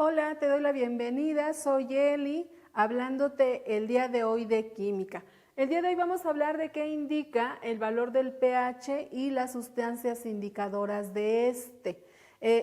Hola, te doy la bienvenida, soy Eli, hablándote el día de hoy de química. El día de hoy vamos a hablar de qué indica el valor del pH y las sustancias indicadoras de este.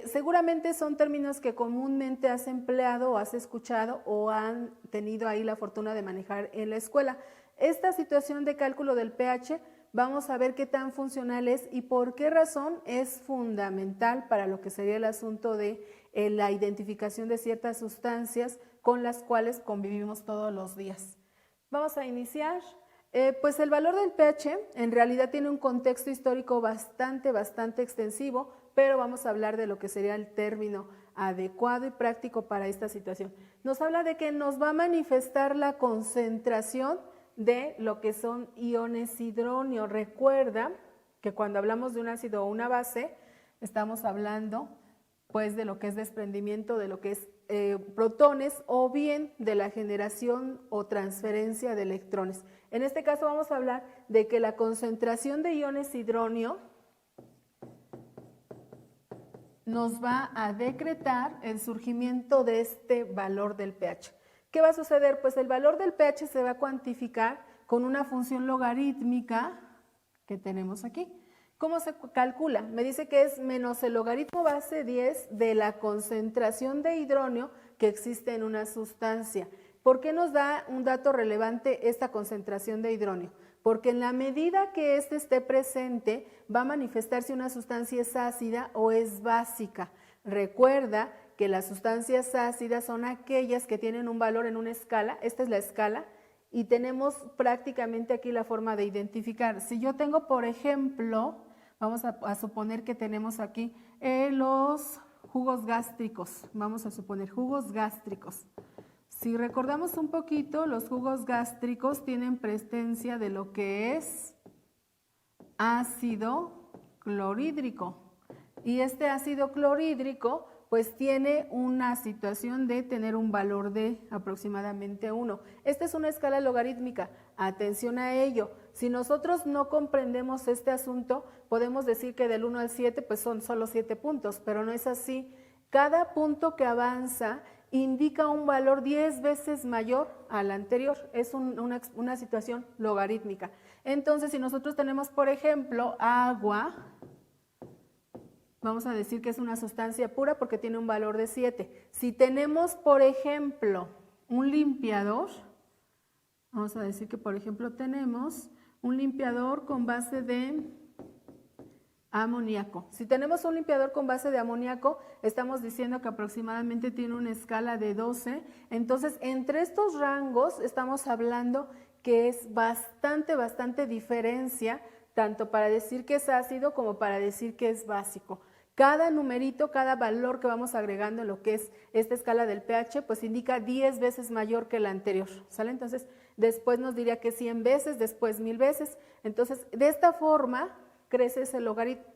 Seguramente son términos que comúnmente has empleado o has escuchado o han tenido ahí la fortuna de manejar en la escuela. Esta situación de cálculo del pH vamos a ver qué tan funcional es y por qué razón es fundamental para lo que sería el asunto de la identificación de ciertas sustancias con las cuales convivimos todos los días. Vamos a iniciar. Pues el valor del pH en realidad tiene un contexto histórico bastante extensivo, pero vamos a hablar de lo que sería el término adecuado y práctico para esta situación. Nos habla de que nos va a manifestar la concentración de lo que son iones hidróneo. Recuerda que cuando hablamos de un ácido o una base, estamos hablando pues de lo que es desprendimiento de lo que es protones o bien de la generación o transferencia de electrones. En este caso vamos a hablar de que la concentración de iones hidróneo nos va a decretar el surgimiento de este valor del pH. ¿Qué va a suceder? Pues el valor del pH se va a cuantificar con una función logarítmica que tenemos aquí. ¿Cómo se calcula? Me dice que es menos el logaritmo base 10 de la concentración de hidróneo que existe en una sustancia. ¿Por qué nos da un dato relevante esta concentración de hidróneo? Porque en la medida que éste esté presente, va a manifestar si una sustancia es ácida o es básica. Recuerda que las sustancias ácidas son aquellas que tienen un valor en una escala, esta es la escala, y tenemos prácticamente aquí la forma de identificar. Si yo tengo, por ejemplo, vamos a suponer que tenemos aquí los jugos gástricos, vamos a suponer jugos gástricos. Si recordamos un poquito, los jugos gástricos tienen presencia de lo que es ácido clorhídrico. Y este ácido clorhídrico pues tiene una situación de tener un valor de aproximadamente 1. Esta es una escala logarítmica, atención a ello. Si nosotros no comprendemos este asunto, podemos decir que del 1 al 7 pues son solo 7 puntos, pero no es así. Cada punto que avanza indica un valor 10 veces mayor al anterior, es una situación logarítmica. Entonces, si nosotros tenemos, por ejemplo, agua, vamos a decir que es una sustancia pura porque tiene un valor de 7. Si tenemos, por ejemplo, un limpiador, vamos a decir que, por ejemplo, tenemos un limpiador con base de amoníaco. Si tenemos un limpiador con base de amoníaco, estamos diciendo que aproximadamente tiene una escala de 12. Entonces, entre estos rangos estamos hablando que es bastante diferencia, tanto para decir que es ácido como para decir que es básico. Cada numerito, cada valor que vamos agregando en lo que es esta escala del pH, pues indica 10 veces mayor que la anterior, ¿sale? Entonces, después nos diría que 100 veces, después 1000 veces. Entonces, de esta forma crece ese logaritmo.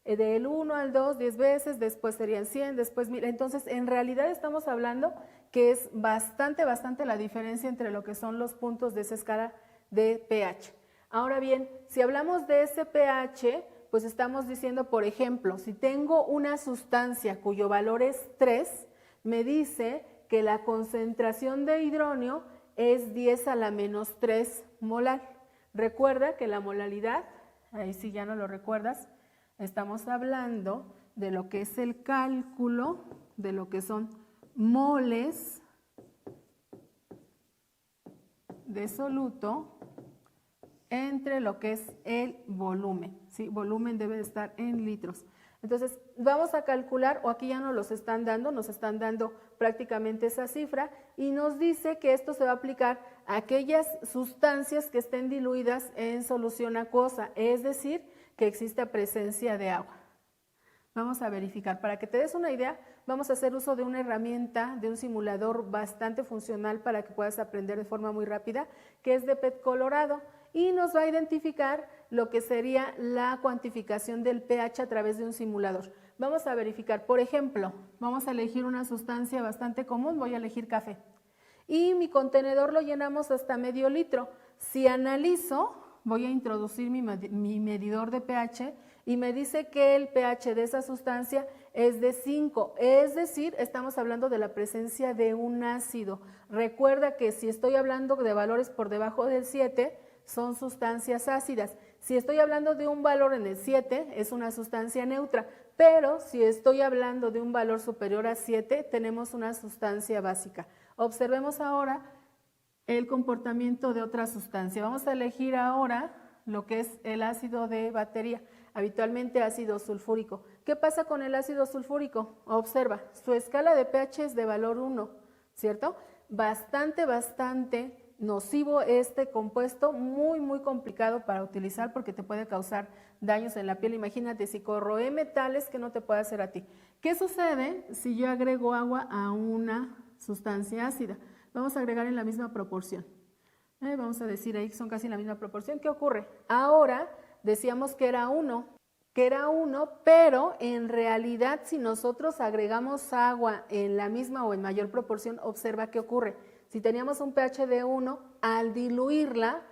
Del 1 al 2, 10 veces, después serían 100, después 1000. Entonces, en realidad estamos hablando que es bastante la diferencia entre lo que son los puntos de esa escala de pH. Ahora bien, si hablamos de ese pH, pues estamos diciendo, por ejemplo, si tengo una sustancia cuyo valor es 3, me dice que la concentración de hidróneo es 10 a la menos 3 molar. Recuerda que la molaridad, ahí sí ya no lo recuerdas, estamos hablando de lo que es el cálculo de lo que son moles de soluto entre lo que es el volumen, ¿sí? Volumen debe de estar en litros. Entonces, vamos a calcular, o aquí ya nos los están dando, nos están dando prácticamente esa cifra y nos dice que esto se va a aplicar a aquellas sustancias que estén diluidas en solución acuosa, es decir, que exista presencia de agua. Vamos a verificar. Para que te des una idea, vamos a hacer uso de una herramienta, de un simulador bastante funcional para que puedas aprender de forma muy rápida, que es de PET Colorado, y nos va a identificar lo que sería la cuantificación del pH a través de un simulador. Vamos a verificar, por ejemplo, vamos a elegir una sustancia bastante común, voy a elegir café, y mi contenedor lo llenamos hasta medio litro. Si analizo, voy a introducir mi medidor de pH y me dice que el pH de esa sustancia es de 5, es decir, estamos hablando de la presencia de un ácido. Recuerda que si estoy hablando de valores por debajo del 7, son sustancias ácidas. Si estoy hablando de un valor en el 7, es una sustancia neutra, pero si estoy hablando de un valor superior a 7, tenemos una sustancia básica. Observemos ahora el comportamiento de otra sustancia. Vamos a elegir ahora lo que es el ácido de batería, habitualmente ácido sulfúrico. ¿Qué pasa con el ácido sulfúrico? Observa, su escala de pH es de valor 1, ¿cierto? Bastante nocivo este compuesto, muy complicado para utilizar porque te puede causar daños en la piel. Imagínate si corroe metales que no te puede hacer a ti. ¿Qué sucede si yo agrego agua a una sustancia ácida? Vamos a agregar en la misma proporción. Vamos a decir ahí que son casi la misma proporción. ¿Qué ocurre? Ahora decíamos que era 1, pero en realidad si nosotros agregamos agua en la misma o en mayor proporción, observa qué ocurre. Si teníamos un pH de 1, al diluirla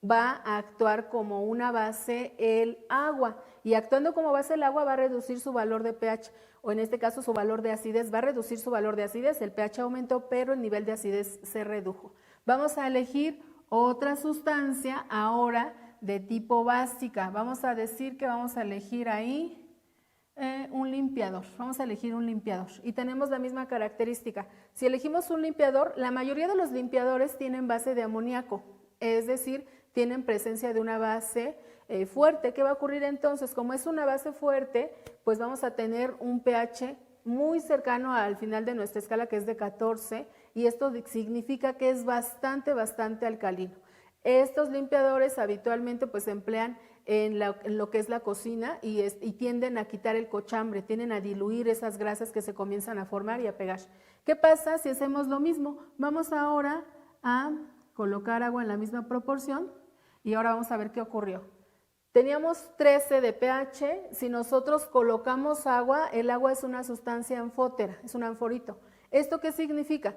va a actuar como una base el agua, y actuando como base el agua va a reducir su valor de pH, o en este caso su valor de acidez, va a reducir su valor de acidez, el pH aumentó pero el nivel de acidez se redujo. Vamos a elegir otra sustancia ahora de tipo básica. Vamos a decir que vamos a elegir ahí un limpiador. Vamos a elegir un limpiador y tenemos la misma característica. Si elegimos un limpiador, la mayoría de los limpiadores tienen base de amoníaco, es decir, tienen presencia de una base fuerte. ¿Qué va a ocurrir entonces? Como es una base fuerte, pues vamos a tener un pH muy cercano al final de nuestra escala, que es de 14, y esto significa que es bastante alcalino. Estos limpiadores habitualmente pues se emplean en lo que es la cocina y tienden a quitar el cochambre, tienden a diluir esas grasas que se comienzan a formar y a pegar. ¿Qué pasa si hacemos lo mismo? Vamos ahora a colocar agua en la misma proporción y ahora vamos a ver qué ocurrió. Teníamos 13 de pH, si nosotros colocamos agua, el agua es una sustancia anfótera, es un anforito. ¿Esto qué significa?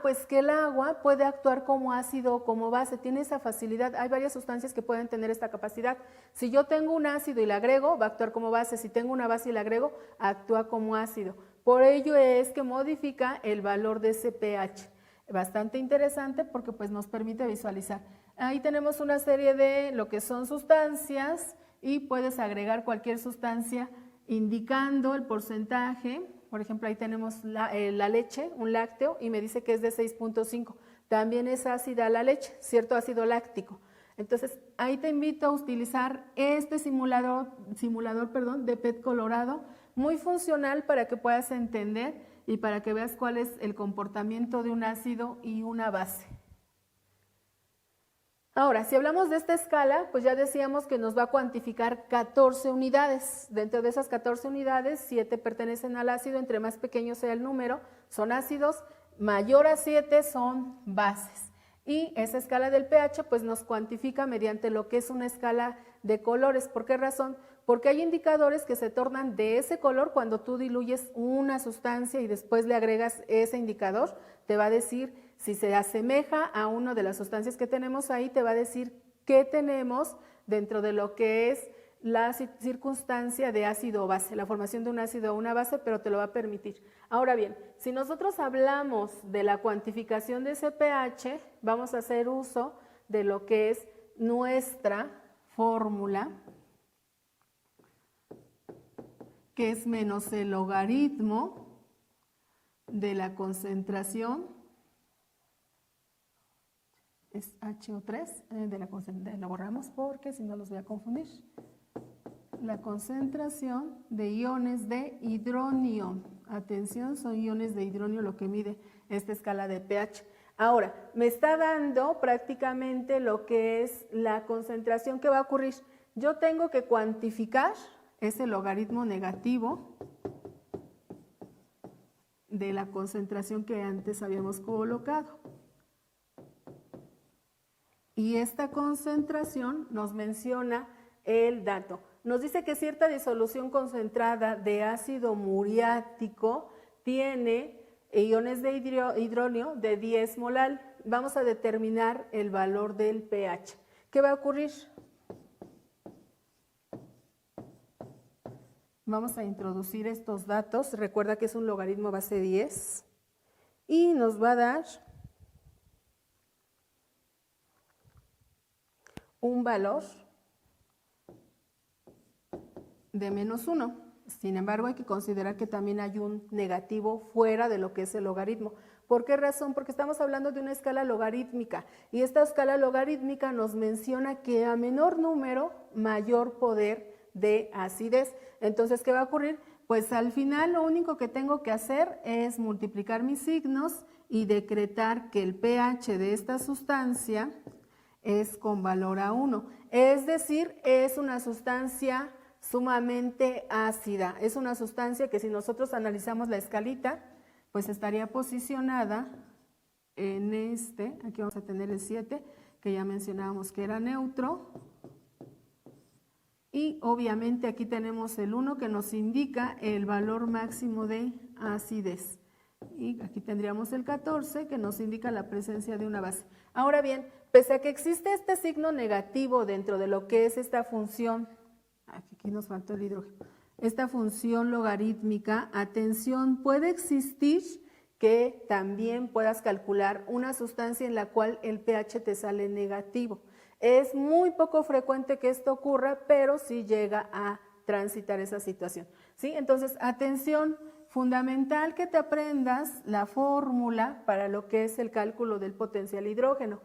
Pues que el agua puede actuar como ácido o como base, tiene esa facilidad. Hay varias sustancias que pueden tener esta capacidad. Si yo tengo un ácido y le agrego, va a actuar como base. Si tengo una base y le agrego, actúa como ácido. Por ello es que modifica el valor de ese pH. Bastante interesante porque pues nos permite visualizar. Ahí tenemos una serie de lo que son sustancias y puedes agregar cualquier sustancia indicando el porcentaje. Por ejemplo, ahí tenemos la leche, un lácteo, y me dice que es de 6.5. También es ácida la leche, cierto ácido láctico. Entonces, ahí te invito a utilizar este simulador de PET colorado, muy funcional para que puedas entender y para que veas cuál es el comportamiento de un ácido y una base. Ahora, si hablamos de esta escala, pues ya decíamos que nos va a cuantificar 14 unidades. Dentro de esas 14 unidades, 7 pertenecen al ácido, entre más pequeño sea el número, son ácidos, mayor a 7 son bases. Y esa escala del pH pues nos cuantifica mediante lo que es una escala de colores. ¿Por qué razón? Porque hay indicadores que se tornan de ese color cuando tú diluyes una sustancia y después le agregas ese indicador, te va a decir si se asemeja a una de las sustancias que tenemos ahí, te va a decir qué tenemos dentro de lo que es la circunstancia de ácido o base, la formación de un ácido o una base, pero te lo va a permitir. Ahora bien, si nosotros hablamos de la cuantificación de ese pH, vamos a hacer uso de lo que es nuestra fórmula, que es menos el logaritmo de la concentración, es HO3, lo borramos porque si no los voy a confundir. La concentración de iones de hidronio. Atención, son iones de hidronio lo que mide esta escala de pH. Ahora, me está dando prácticamente lo que es la concentración que va a ocurrir. Yo tengo que cuantificar ese logaritmo negativo de la concentración que antes habíamos colocado. Y esta concentración nos menciona el dato. Nos dice que cierta disolución concentrada de ácido muriático tiene iones de hidronio de 10 molal. Vamos a determinar el valor del pH. ¿Qué va a ocurrir? Vamos a introducir estos datos. Recuerda que es un logaritmo base 10 y nos va a dar un valor de -1. Sin embargo, hay que considerar que también hay un negativo fuera de lo que es el logaritmo. ¿Por qué razón? Porque estamos hablando de una escala logarítmica y esta escala logarítmica nos menciona que a menor número, mayor poder de acidez. Entonces, ¿qué va a ocurrir? Pues al final lo único que tengo que hacer es multiplicar mis signos y decretar que el pH de esta sustancia es con valor a 1. Es decir, es una sustancia sumamente ácida. Es una sustancia que si nosotros analizamos la escalita, pues estaría posicionada en aquí vamos a tener el 7, que ya mencionábamos que era neutro. Y obviamente aquí tenemos el 1 que nos indica el valor máximo de acidez. Y aquí tendríamos el 14 que nos indica la presencia de una base. Ahora bien, pese a que existe este signo negativo dentro de lo que es esta función, aquí nos faltó el hidrógeno, esta función logarítmica, atención, puede existir que también puedas calcular una sustancia en la cual el pH te sale negativo. Es muy poco frecuente que esto ocurra, pero sí llega a transitar esa situación, ¿sí? Entonces, atención, fundamental que te aprendas la fórmula para lo que es el cálculo del potencial hidrógeno.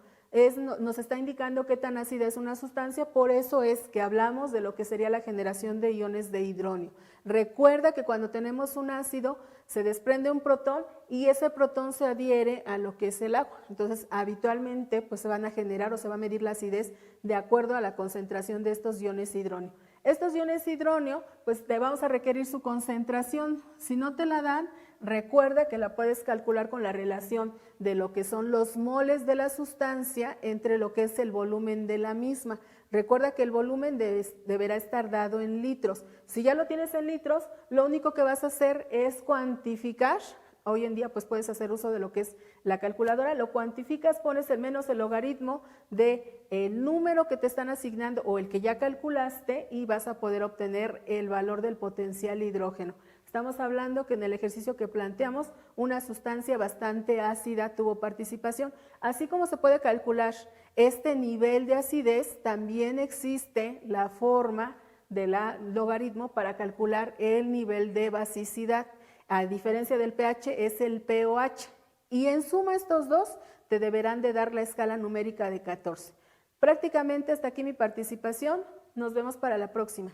Nos está indicando qué tan ácida es una sustancia, por eso es que hablamos de lo que sería la generación de iones de hidronio. Recuerda que cuando tenemos un ácido se desprende un protón y ese protón se adhiere a lo que es el agua. Entonces, habitualmente pues se van a generar o se va a medir la acidez de acuerdo a la concentración de estos iones hidronio. Estos iones hidronio, pues te vamos a requerir su concentración. Si no te la dan, recuerda que la puedes calcular con la relación de lo que son los moles de la sustancia entre lo que es el volumen de la misma. Recuerda que el volumen deberá estar dado en litros. Si ya lo tienes en litros, lo único que vas a hacer es cuantificar. Hoy en día pues puedes hacer uso de lo que es la calculadora, lo cuantificas, pones el menos el logaritmo del número que te están asignando o el que ya calculaste y vas a poder obtener el valor del potencial hidrógeno. Estamos hablando que en el ejercicio que planteamos, una sustancia bastante ácida tuvo participación. Así como se puede calcular este nivel de acidez, también existe la forma del logaritmo para calcular el nivel de basicidad. A diferencia del pH, es el pOH. Y en suma estos dos te deberán de dar la escala numérica de 14. Prácticamente hasta aquí mi participación. Nos vemos para la próxima.